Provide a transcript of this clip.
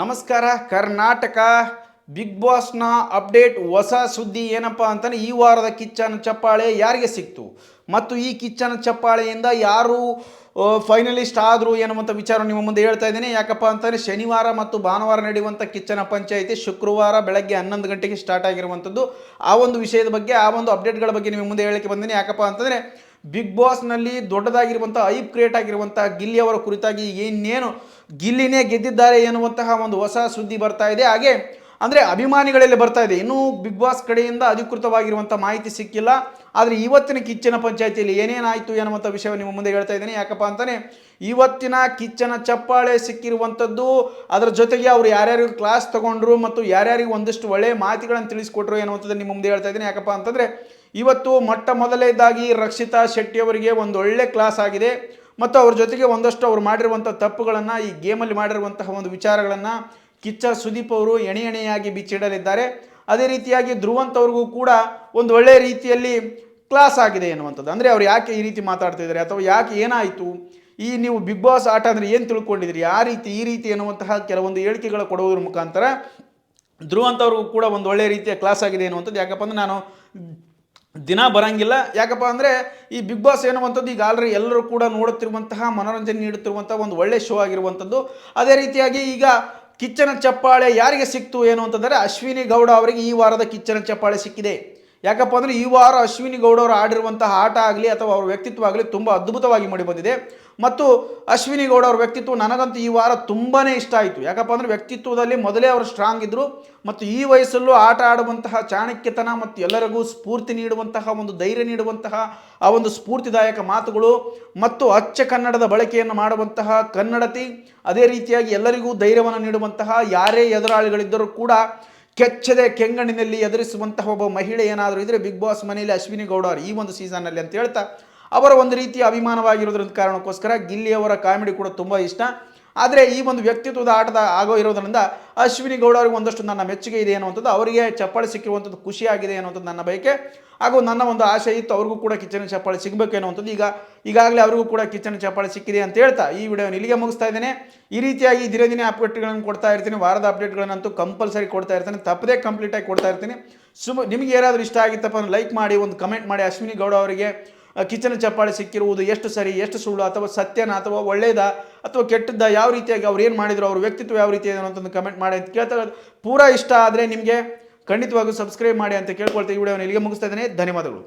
ನಮಸ್ಕಾರ Karnataka big ಬಾಸ್ನ update ಹೊಸ ಸುದ್ದಿ ಏನಪ್ಪ ಅಂತಾನೆ ಈ ವಾರದ ಕಿಚ್ಚನ ಚಪ್ಪಾಳೆ ಯಾರಿಗೆ ಸಿಕ್ತು ಮತ್ತು ಈ ಕಿಚ್ಚನ ಚಪ್ಪಾಳೆಯಿಂದ ಯಾರು ಫೈನಲಿಸ್ಟ್ ಆದರು ಎನ್ನುವಂಥ ವಿಚಾರ ನಿಮ್ಮ ಮುಂದೆ ಹೇಳ್ತಾ ಇದ್ದೀನಿ. ಯಾಕಪ್ಪ ಅಂತಂದರೆ ಶನಿವಾರ ಮತ್ತು ಭಾನುವಾರ ನಡೆಯುವಂಥ ಕಿಚ್ಚನ ಪಂಚಾಯಿತಿ ಶುಕ್ರವಾರ ಬೆಳಗ್ಗೆ 11 ಗಂಟೆಗೆ ಸ್ಟಾರ್ಟ್ ಆಗಿರುವಂಥದ್ದು. ಆ ಒಂದು ವಿಷಯದ ಬಗ್ಗೆ ಆ ಒಂದು ಅಪ್ಡೇಟ್ಗಳ ಬಗ್ಗೆ ನಿಮ್ಮ ಮುಂದೆ ಹೇಳಕ್ಕೆ ಬಂದಿದ್ದೀನಿ. ಯಾಕಪ್ಪ ಅಂತಂದರೆ ಬಿಗ್ ಬಾಸ್ನಲ್ಲಿ ದೊಡ್ಡದಾಗಿರುವಂಥ ಐಪ್ ಕ್ರಿಯೇಟ್ ಆಗಿರುವಂಥ ಗಿಲ್ಲಿ ಅವರ ಕುರಿತಾಗಿ ಇನ್ನೇನು ಗಿಲ್ಲಿನೇ ಗೆದ್ದಿದ್ದಾರೆ ಎನ್ನುವಂತಹ ಒಂದು ಹೊಸ ಸುದ್ದಿ ಬರ್ತಾ ಇದೆ. ಹಾಗೆ ಅಂದರೆ ಅಭಿಮಾನಿಗಳಲ್ಲಿ ಬರ್ತಾ ಇದೆ. ಇನ್ನೂ ಬಿಗ್ ಬಾಸ್ ಕಡೆಯಿಂದ ಅಧಿಕೃತವಾಗಿರುವಂಥ ಮಾಹಿತಿ ಸಿಕ್ಕಿಲ್ಲ. ಆದರೆ ಇವತ್ತಿನ ಕಿಚ್ಚನ ಪಂಚಾಯಿತಿಯಲ್ಲಿ ಏನೇನಾಯಿತು ಎನ್ನುವಂಥ ವಿಷಯವನ್ನು ನಿಮ್ಮ ಮುಂದೆ ಹೇಳ್ತಾ ಇದ್ದೀನಿ. ಯಾಕಪ್ಪ ಅಂತಾನೆ ಇವತ್ತಿನ ಕಿಚ್ಚನ ಚಪ್ಪಾಳೆ ಸಿಕ್ಕಿರುವಂಥದ್ದು, ಅದರ ಜೊತೆಗೆ ಅವರು ಯಾರ್ಯಾರಿಗೂ ಕ್ಲಾಸ್ ತಗೊಂಡ್ರು ಮತ್ತು ಯಾರ್ಯಾರಿಗೂ ಒಂದಷ್ಟು ಒಳ್ಳೆಯ ಮಾತುಗಳನ್ನು ತಿಳಿಸ್ಕೊಟ್ರು ಎನ್ನುವಂಥದ್ದು ನಿಮ್ಮ ಮುಂದೆ ಹೇಳ್ತಾ ಇದ್ದೀನಿ. ಯಾಕಪ್ಪ ಅಂತಂದರೆ ಇವತ್ತು ಮೊಟ್ಟ ಮೊದಲನೇದಾಗಿ ರಕ್ಷಿತಾ ಶೆಟ್ಟಿ ಅವರಿಗೆ ಒಂದು ಒಳ್ಳೆ ಕ್ಲಾಸ್ ಆಗಿದೆ ಮತ್ತು ಅವ್ರ ಜೊತೆಗೆ ಒಂದಷ್ಟು ಅವ್ರು ಮಾಡಿರುವಂಥ ತಪ್ಪುಗಳನ್ನು, ಈ ಗೇಮಲ್ಲಿ ಮಾಡಿರುವಂತಹ ಒಂದು ವಿಚಾರಗಳನ್ನು ಕಿಚ್ಚ ಸುದೀಪ್ ಅವರು ಎಣೆಯಾಗಿ ಬಿಚ್ಚಿಡಲಿದ್ದಾರೆ. ಅದೇ ರೀತಿಯಾಗಿ ಧ್ರುವಂತ್ ಅವ್ರಿಗೂ ಕೂಡ ಒಂದು ಒಳ್ಳೆಯ ರೀತಿಯಲ್ಲಿ ಕ್ಲಾಸ್ ಆಗಿದೆ ಎನ್ನುವಂಥದ್ದು. ಅಂದರೆ ಅವ್ರು ಯಾಕೆ ಈ ರೀತಿ ಮಾತಾಡ್ತಿದ್ದಾರೆ ಅಥವಾ ಯಾಕೆ ಏನಾಯಿತು, ಈ ನೀವು ಬಿಗ್ ಬಾಸ್ ಆಟ ಅಂದರೆ ಏನು ತಿಳ್ಕೊಂಡಿದ್ದೀರಿ, ಈ ರೀತಿ ಎನ್ನುವಂತಹ ಕೆಲವೊಂದು ಹೇಳಿಕೆಗಳು ಕೊಡುವುದರ ಮುಖಾಂತರ ಧ್ರುವಂತ್ ಅವ್ರಿಗೂ ಕೂಡ ಒಂದು ಒಳ್ಳೆಯ ರೀತಿಯ ಕ್ಲಾಸ್ ಆಗಿದೆ ಎನ್ನುವಂಥದ್ದು. ಯಾಕಪ್ಪ ಅಂದರೆ ನಾನು ದಿನ ಬರಂಗಿಲ್ಲ. ಯಾಕಪ್ಪ ಅಂದರೆ ಈ ಬಿಗ್ ಬಾಸ್ ಎನ್ನುವಂಥದ್ದು ಈಗ ಆಲ್ರೆಡಿ ಎಲ್ಲರೂ ಕೂಡ ನೋಡುತ್ತಿರುವಂತಹ, ಮನೋರಂಜನೆ ನೀಡುತ್ತಿರುವಂಥ ಒಂದು ಒಳ್ಳೆ ಶೋ ಆಗಿರುವಂಥದ್ದು. ಅದೇ ರೀತಿಯಾಗಿ ಈಗ ಕಿಚ್ಚನ ಚಪ್ಪಾಳೆ ಯಾರಿಗೆ ಸಿಕ್ತು ಏನು ಅಂತಂದರೆ ಅಶ್ವಿನಿ ಗೌಡ ಅವರಿಗೆ ಈ ವಾರದ ಕಿಚ್ಚನ ಚಪ್ಪಾಳೆ ಸಿಕ್ಕಿದೆ. ಯಾಕಪ್ಪ ಅಂದರೆ ಈ ವಾರ ಅಶ್ವಿನಿ ಗೌಡ ಅವರು ಆಡಿರುವಂತಹ ಆಟ ಆಗಲಿ ಅಥವಾ ಅವರ ವ್ಯಕ್ತಿತ್ವ ಆಗಲಿ ತುಂಬ ಅದ್ಭುತವಾಗಿ ಮೂಡಿಬಂದಿದೆ. ಮತ್ತು ಅಶ್ವಿನಿ ಗೌಡ ಅವ್ರ ವ್ಯಕ್ತಿತ್ವ ನನಗಂತೂ ಈ ವಾರ ತುಂಬಾ ಇಷ್ಟ ಆಯಿತು. ಯಾಕಪ್ಪ ಅಂದರೆ ವ್ಯಕ್ತಿತ್ವದಲ್ಲಿ ಮೊದಲೇ ಅವರು ಸ್ಟ್ರಾಂಗ್ ಇದ್ದರು ಮತ್ತು ಈ ವಯಸ್ಸಲ್ಲೂ ಆಟ ಆಡುವಂತಹ ಚಾಣಕ್ಯತನ ಮತ್ತು ಎಲ್ಲರಿಗೂ ಸ್ಫೂರ್ತಿ ನೀಡುವಂತಹ ಒಂದು ಧೈರ್ಯ ನೀಡುವಂತಹ ಆ ಒಂದು ಸ್ಫೂರ್ತಿದಾಯಕ ಮಾತುಗಳು ಮತ್ತು ಅಚ್ಚ ಕನ್ನಡದ ಬಳಕೆಯನ್ನು ಮಾಡುವಂತಹ ಕನ್ನಡತಿ, ಅದೇ ರೀತಿಯಾಗಿ ಎಲ್ಲರಿಗೂ ಧೈರ್ಯವನ್ನು ನೀಡುವಂತಹ, ಯಾರೇ ಎದುರಾಳಿಗಳಿದ್ದರೂ ಕೂಡ ಕೆಚ್ಚದೆ ಕೆಂಗಣ್ಣಿನಲ್ಲಿ ಎದುರಿಸುವಂತಹ ಒಬ್ಬ ಮಹಿಳೆ ಏನಾದರೂ ಇದ್ದರೆ ಬಿಗ್ ಬಾಸ್ ಮನೆಯಲ್ಲಿ ಅಶ್ವಿನಿ ಗೌಡ ಅವರು ಈ ಒಂದು ಸೀಸನ್ನಲ್ಲಿ ಅಂತ ಹೇಳ್ತಾ ಅವರ ಒಂದು ರೀತಿಯ ಅಭಿಮಾನವಾಗಿರೋದ್ರ ಕಾರಣಕ್ಕೋಸ್ಕರ ಗಿಲ್ಲಿಯವರ ಕಾಮಿಡಿ ಕೂಡ ತುಂಬ ಇಷ್ಟ. ಆದರೆ ಈ ಒಂದು ವ್ಯಕ್ತಿತ್ವದ ಆಟದ ಇರೋದ್ರಿಂದ ಅಶ್ವಿನಿ ಗೌಡ ಅವರಿಗೆ ಒಂದಷ್ಟು ನನ್ನ ಮೆಚ್ಚುಗೆ ಇದೆ ಅನ್ನುವಂಥದ್ದು, ಅವರಿಗೆ ಚಪ್ಪಾಳೆ ಸಿಕ್ಕಿರುವಂಥದ್ದು ಖುಷಿಯಾಗಿದೆ ಅನ್ನುವಂಥದ್ದು ನನ್ನ ಬಯಕೆ ಹಾಗೂ ನನ್ನ ಒಂದು ಆಸೆ ಇತ್ತು. ಅವ್ರಿಗೂ ಕೂಡ ಕಿಚ್ಚನ ಚಪ್ಪಾಳೆ ಸಿಗಬೇಕು ಅನ್ನುವಂಥದ್ದು ಈಗಾಗಲೇ ಅವರಿಗೂ ಕೂಡ ಕಿಚ್ಚನ ಚಪ್ಪಾಳೆ ಸಿಕ್ಕಿದೆ ಅಂತ ಹೇಳ್ತಾ ಈ ವಿಡಿಯೋನ ಇಲ್ಲಿಗೆ ಮುಗಿಸ್ತಾ ಇದ್ದೇನೆ. ಈ ರೀತಿಯಾಗಿ ದಿನೇ ಅಪ್ಡೇಟ್ಗಳನ್ನು ಕೊಡ್ತಾ ಇರ್ತೀನಿ. ವಾರದ ಅಪ್ಡೇಟ್ಗಳನ್ನಂತೂ ಕಂಪಲ್ಸರಿ ಕೊಡ್ತಾ ಇರ್ತೀನಿ, ತಪ್ಪದೇ ಕಂಪ್ಲೀಟಾಗಿ ಕೊಡ್ತಾ ಇರ್ತೀನಿ. ನಿಮಗೆ ಯಾರಾದರೂ ಇಷ್ಟ ಆಗಿತ್ತಪ್ಪ ಅಂದ್ರೆ ಲೈಕ್ ಮಾಡಿ, ಒಂದು ಕಮೆಂಟ್ ಮಾಡಿ. ಅಶ್ವಿನಿ ಗೌಡ ಅವರಿಗೆ ಕಿಚ್ಚನ ಚಪ್ಪಾಳೆ ಸಿಕ್ಕಿರುವುದು ಎಷ್ಟು ಸರಿ, ಎಷ್ಟು ಸುಳ್ಳು, ಅಥವಾ ಸತ್ಯನ, ಅಥವಾ ಒಳ್ಳೆಯದ ಅಥವಾ ಕೆಟ್ಟದ್ದ, ಯಾವ ರೀತಿಯಾಗಿ ಅವ್ರು ಏನು ಮಾಡಿದ್ರು, ಅವ್ರ ವ್ಯಕ್ತಿತ್ವ ಯಾವ ರೀತಿ ಇದೆ ಅನ್ನೋದನ್ನು ಕಮೆಂಟ್ ಮಾಡಿ ಅಂತ ಕೇಳ್ತಾ ಪೂರಾ ಇಷ್ಟ ಆದರೆ ನಿಮಗೆ ಖಂಡಿತವಾಗೂ ಸಬ್ಸ್ಕ್ರೈಬ್ ಮಾಡಿ ಅಂತ ಕೇಳ್ಕೊಳ್ತಾ ಈ ವಿಡಿಯೋನ ಇಲ್ಲಿಗೆ ಮುಗಿಸ್ತಾ ಇದ್ದೇನೆ. ಧನ್ಯವಾದಗಳು.